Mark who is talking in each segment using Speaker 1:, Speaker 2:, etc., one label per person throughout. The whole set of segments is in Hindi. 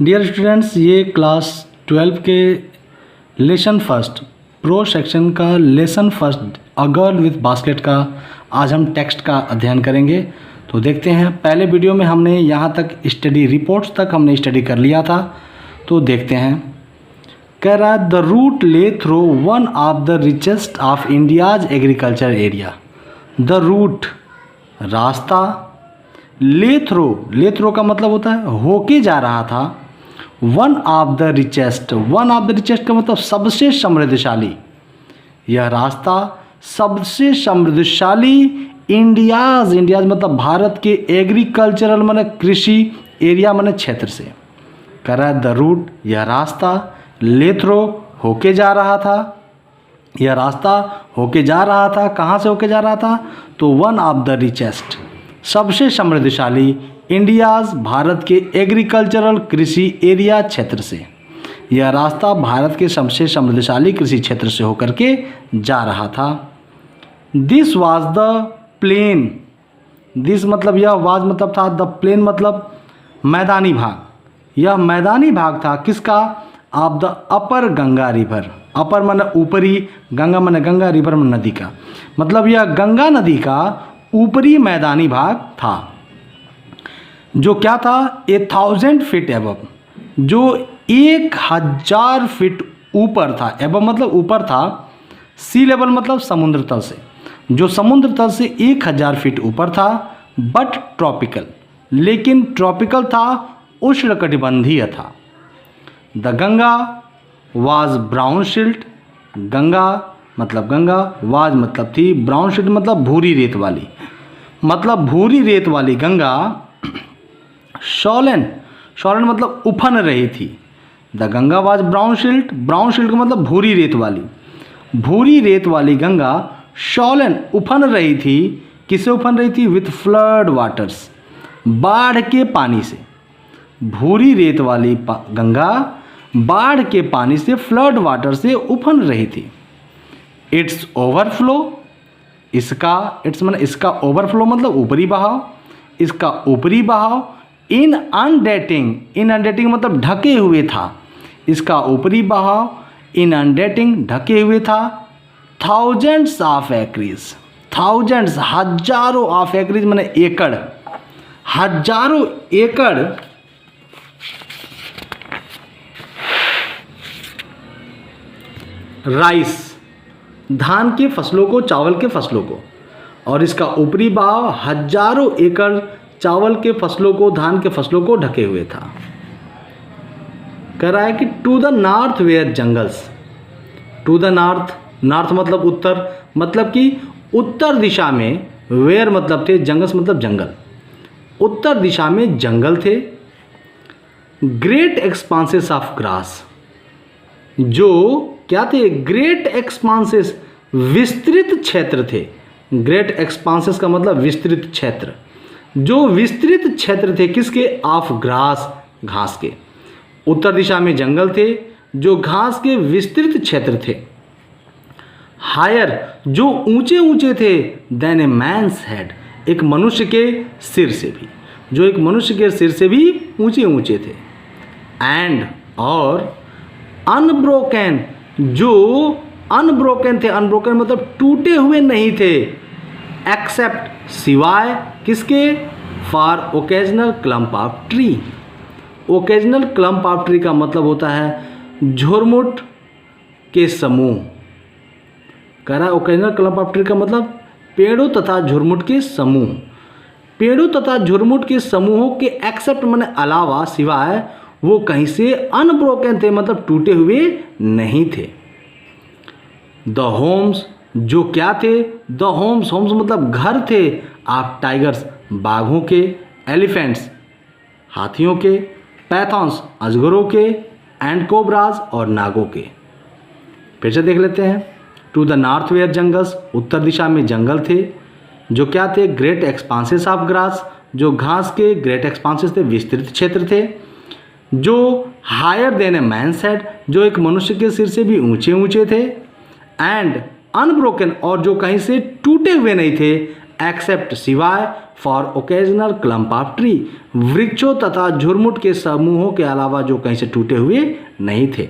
Speaker 1: डियर स्टूडेंट्स, ये क्लास 12 के लेसन फर्स्ट प्रो सेक्शन का lesson first a girl with basket का आज हम टेक्स्ट का अध्ययन करेंगे। तो देखते हैं, पहले वीडियो में हमने यहाँ तक स्टडी रिपोर्ट्स तक हमने स्टडी कर लिया था। तो देखते हैं, कह रहा है the route lay through one of the richest of India's agriculture area. The route रास्ता, ले थ्रो का मतलब होता है होके जा रहा था। वन ऑफ द रिचेस्ट का मतलब सबसे समृद्धशाली। यह रास्ता सबसे समृद्धशाली इंडियाज मतलब भारत के एग्रीकल्चरल माने कृषि एरिया माने क्षेत्र से। कह रहा है द रूट, यह रास्ता ले थ्रो होके जा रहा था। यह रास्ता होके जा रहा था, कहाँ से होके जा रहा था? तो वन ऑफ द रिचेस्ट सबसे समृद्धशाली इंडियाज भारत के एग्रीकल्चरल कृषि एरिया क्षेत्र से। यह रास्ता भारत के सबसे समृद्धशाली कृषि क्षेत्र से होकर के जा रहा था। This was the plane, this मतलब यह वाज मतलब था, द प्लेन मतलब मैदानी भाग। यह मैदानी भाग था किसका? Of the upper Ganga river. Upper माने ऊपरी, गंगा माने गंगा, रिवर माने नदी का, मतलब यह गंगा नदी का ऊपरी मैदानी भाग था। जो क्या था? 1000 फीट एबव, जो 1000 फीट ऊपर था। एबव मतलब ऊपर था, सी लेवल मतलब समुद्र तल से, जो समुद्र तल से 1000 फीट ऊपर था। बट ट्रॉपिकल, लेकिन ट्रॉपिकल था, उष्णकटिबंधीय था। The Ganga was brown silt, Ganga मतलब गंगा, वाज मतलब थी, ब्राउन सिल्ट मतलब भूरी रेत वाली, मतलब भूरी रेत वाली गंगा। शॉलन मतलब उफन रही थी। The Ganga was brown silt का मतलब भूरी रेत वाली गंगा शॉलन उफन रही थी। किससे उफन रही थी? विथ फ्लड वाटर्स, बाढ़ के पानी से। भूरी रेत वाली गंगा बाढ़ के पानी से, फ्लड वाटर से उफन रही थी। इट्स ओवरफ्लो, इसका ओवरफ्लो मतलब ऊपरी बहाव, इसका ऊपरी बहाव इन अनडेटिंग मतलब ढके हुए था। इसका ऊपरी बहाव इन अनडेटिंग ढके हुए था। थाउजेंड्स ऑफ एकरीज, थाउजेंड्स हजारों ऑफ एकरीज माने एकड़, हजारों एकड़ राइस, धान के फसलों को, चावल के फसलों को, और इसका ऊपरी बहाव हजारों एकड़ चावल के फसलों को, धान के फसलों को ढके हुए था। कह रहा है कि to the north where jungles, to the north मतलब उत्तर, मतलब कि उत्तर दिशा में, वेयर मतलब थे, जंगल्स मतलब जंगल, उत्तर दिशा में जंगल थे। ग्रेट एक्सपांसेस ऑफ ग्रास, जो क्या थे? ग्रेट एक्सपांसेस विस्तृत क्षेत्र थे। ग्रेट एक्सपांसेस का मतलब विस्तृत क्षेत्र, जो विस्तृत क्षेत्र थे किसके? ऑफ ग्रास, घास के। उत्तर दिशा में जंगल थे, जो घास के विस्तृत क्षेत्र थे। हायर, जो ऊंचे ऊंचे थे, देन ए मैन्स हेड, एक मनुष्य के सिर से भी, जो एक मनुष्य के सिर से भी ऊंचे ऊंचे थे। एंड, और अनब्रोकन, जो अनब्रोकन थे, अनब्रोकन मतलब टूटे हुए नहीं थे। एक्सेप्ट, सिवाय किसके? For occasional clump of tree. Occasional clump of tree का मतलब होता है झुरमुट के समूह। कह रहा है ओकेजनल क्लम्प ऑफ ट्री का मतलब पेड़ों तथा झुरमुट के समूह। पेड़ों तथा झुरमुट के समूहों के एक्सेप्ट माने अलावा, सिवाय, वो कहीं से अनब्रोकन थे मतलब टूटे हुए नहीं थे। द होम्स, जो क्या थे? द होम्स मतलब घर थे। ऑफ टाइगर्स, बाघों के। एलिफेंट्स, हाथियों के। पैथॉन्स, अजगरों के। एंड कोबराज, और नागों के। फिर से देख लेते हैं। To the north where jungles, उत्तर दिशा में जंगल थे, जो क्या थे? ग्रेट एक्सपांसेस ऑफ ग्रास, जो घास के ग्रेट एक्सपांसेस थे, विस्तृत क्षेत्र थे। जो हायर देन ए मैन्स हेड, जो एक मनुष्य के सिर से भी ऊंचे ऊंचे थे। एंड अनब्रोकन, और जो कहीं से टूटे हुए नहीं थे। एक्सेप्ट सिवाय for occasional clump of tree, वृक्षों तथा झुरमुट के समूहों के अलावा जो कहीं से टूटे हुए नहीं थे।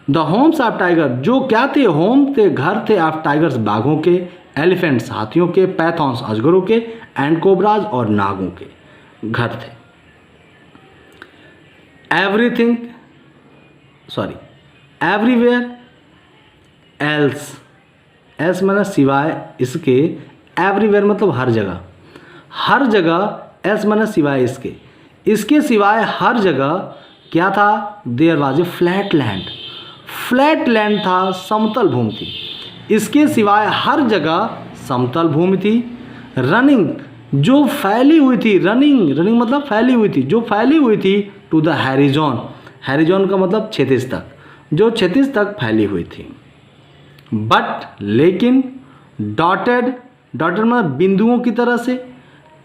Speaker 1: द होम्स ऑफ टाइगर, जो क्या थे, होम थे, घर थे, ऑफ टाइगर्स बाघों के, एलिफेंट्स हाथियों के, पैथॉन्स अजगरों के, एंड कोबराज और नागों के घर थे। एवरीथिंग एवरीवेयर एल्स, एल्स माना सिवाय इसके, एवरीवेयर मतलब हर जगह, हर जगह, एल्स माना सिवाय इसके, इसके सिवाय हर जगह क्या था, there was a flat land, flat land था, समतल भूमि थी, इसके सिवाय हर जगह समतल भूमि थी। रनिंग, जो फैली हुई थी, रनिंग मतलब फैली हुई थी, जो फैली हुई थी, टू द हैरिजॉन, हैरिजॉन का मतलब क्षितिज तक, जो क्षितिज तक फैली हुई थी। बट लेकिन, डॉटेड मतलब बिंदुओं की तरह से,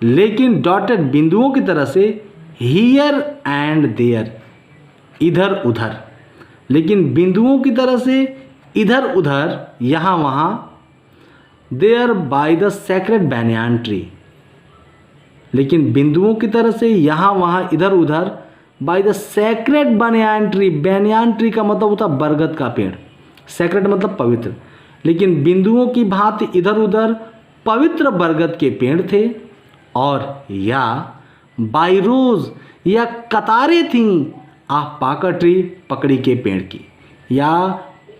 Speaker 1: लेकिन डॉटेड बिंदुओं की तरह से, हियर एंड देयर इधर उधर, लेकिन बिंदुओं की तरह से इधर उधर, यहाँ वहाँ, there by the sacred banyan tree, लेकिन बिंदुओं की तरह से यहाँ वहाँ इधर उधर, by the sacred banyan tree, banyan tree का मतलब होता बरगद का पेड़, सेक्रेड मतलब पवित्र, लेकिन बिंदुओं की भांति इधर उधर पवित्र बरगद के पेड़ थे। और या बाय रोज, या कतारें थीं, ऑफ पाकड़ ट्री, पकड़ी के पेड़ की, या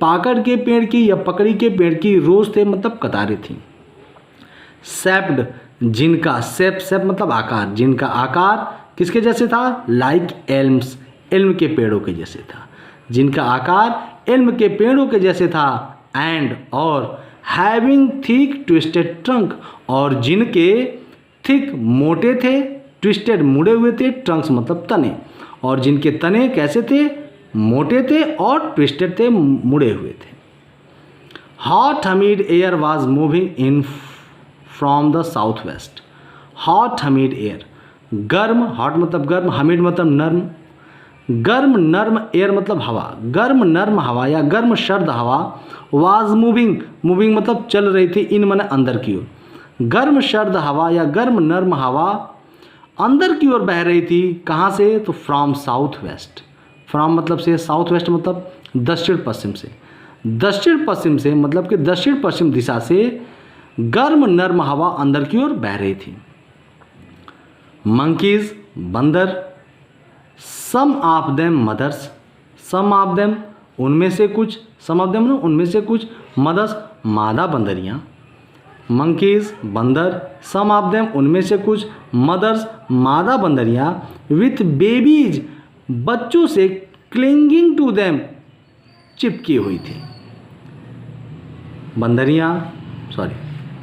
Speaker 1: पाकड़ के पेड़ की या पकड़ी के पेड़ की, रोज थे मतलब कतारें थीं। सेप्ड, जिनका, सेप मतलब आकार, जिनका आकार किसके जैसे था, लाइक एल्म्स, एल्म के पेड़ों के जैसे था, जिनका आकार एल्म के पेड़ों के जैसे था। एंड और हैविंग थिक ट्विस्टेड ट्रंक, और जिनके थिक मोटे थे, ट्विस्टेड मुड़े हुए थे, ट्रंक्स मतलब तने, और जिनके तने कैसे थे, मोटे थे और ट्विस्टेड थे, मुड़े हुए थे। Hot humid air was moving in from the south west, hot humid air, गर्म, हॉट मतलब गर्म, हमीड मतलब नर्म, गर्म नर्म एयर मतलब हवा, गर्म नर्म हवा या गर्म सर्द हवा, वाज मूविंग, मूविंग मतलब चल रही थी, इन माने अंदर की ओर, गर्म सर्द हवा या गर्म नर्म हवा अंदर की ओर बह रही थी, कहाँ से, तो फ्रॉम साउथ वेस्ट, फ्रॉम मतलब से, साउथ वेस्ट मतलब दक्षिण पश्चिम से, दक्षिण पश्चिम से मतलब कि दक्षिण पश्चिम दिशा से गर्म नर्म हवा अंदर की ओर बह रही थी। मंकीज, बंदर, some of them mothers, some of them उनमें से कुछ, सम ऑफ देम उनमें से कुछ, मदर्स मादा बंदरियाँ, मंकीज बंदर, सम ऑफ देम उनमें से कुछ, मदर्स मादा बंदरियाँ, विथ बेबीज बच्चों से, क्लिंगिंग टू देम चिपकी हुई थी।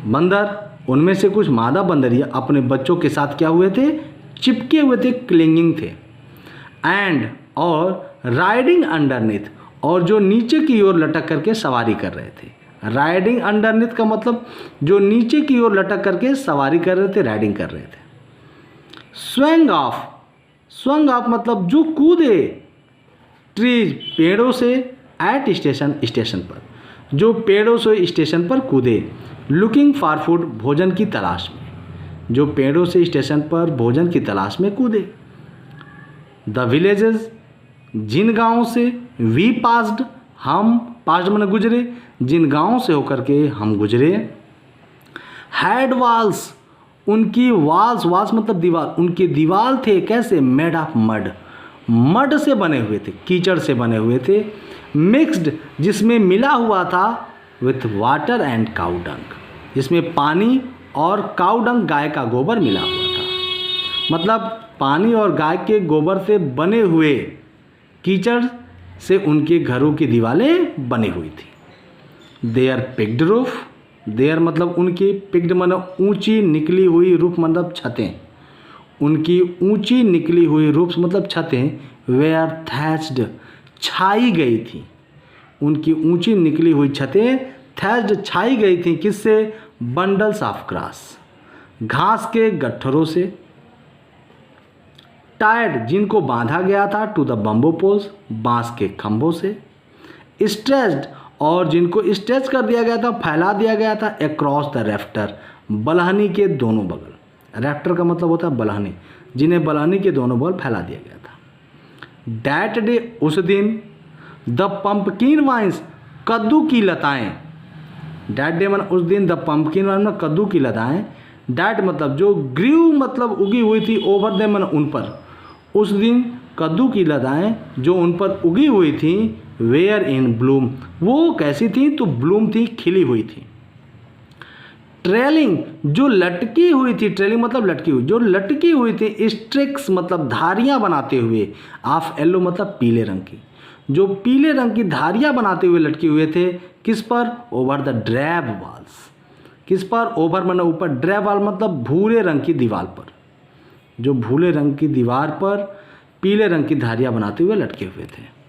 Speaker 1: बंदर उनमें से कुछ मादा बंदरियाँ अपने बच्चों के साथ क्या हुए थे, चिपके हुए थे, क्लिंगिंग थे। एंड और राइडिंग अंडरनीथ, और जो नीचे की ओर लटक करके सवारी कर रहे थे, राइडिंग अंडरनीथ का मतलब जो नीचे की ओर लटक करके सवारी कर रहे थे, राइडिंग कर रहे थे। स्वैंग ऑफ, स्वंग ऑफ मतलब जो कूदे, ट्रीज पेड़ों से, एट स्टेशन स्टेशन पर, जो पेड़ों से स्टेशन पर कूदे, लुकिंग फॉर फूड भोजन की तलाश में, जो पेड़ों से स्टेशन पर भोजन की तलाश में कूदे। द विलेजेस जिन गाँवों से, वी पास्ड हम, पास्ड माने गुजरे, जिन गाँवों से होकर के हम गुजरे। हैड वॉल्स उनकी, वॉल्स वॉल्स मतलब दीवार, उनकी दीवार थे कैसे, मेड ऑफ मड, मड से बने हुए थे, कीचड़ से बने हुए थे। मिक्स्ड जिसमें मिला हुआ था, with water and cow dung, जिसमें पानी और काउ डंग गाय का गोबर मिला हुआ था, मतलब पानी और गाय के गोबर से बने हुए कीचड़ से उनके घरों की दीवारें बनी हुई थी। देयर पिक्ड रूफ, देयर मतलब उनकी, पिक्ड मतलब ऊंची निकली हुई, रूफ मतलब छतें, उनकी ऊंची निकली हुई रूफ्स मतलब छतें, वेयर थैच्ड छाई गई थी, उनकी ऊंची निकली हुई छतें थैच्ड छाई गई थी, किससे, बंडल्स ऑफ ग्रास घास के गट्ठरों से। टायर्ड जिनको बांधा गया था, टू द बम्बो पोल्स बांस के खंभों से। स्ट्रेच्ड और जिनको स्ट्रेच कर दिया गया था, फैला दिया गया था, अक्रॉस द रेफ्टर बलहनी के दोनों बगल। रैप्टर का मतलब होता है बलहनी, जिन्हें बलहनी के दोनों बगल फैला दिया गया था। डैट डे, उस दिन, द पंपकिन वाइन्स, कद्दू की लताएं। डैट डे मतलब उस दिन, द पंपकिन वाइन में कद्दू की लताएं। डैट मतलब जो, ग्रीव मतलब उगी हुई थी, ओवर देम मतलब उन पर, उस दिन कद्दू की लताएं जो उन पर उगी हुई थी, वेयर इन ब्लूम, वो कैसी थी, तो ब्लूम थी, खिली हुई थी। ट्रेलिंग, जो लटकी हुई थी, ट्रेलिंग मतलब लटकी हुई, जो लटकी हुई थी, स्ट्रिक्स मतलब धारियां बनाते हुए, ऑफ येलो मतलब पीले रंग की, जो पीले रंग की धारियां बनाते हुए लटके हुए थे, किस पर, ओवर द ड्रैब वॉल्स, किस पर, ओवर मतलब ऊपर, ड्रैब वॉल मतलब भूरे रंग की दीवार पर, जो भूरे रंग की दीवार पर पीले रंग की धारियां बनाते हुए लटके हुए थे।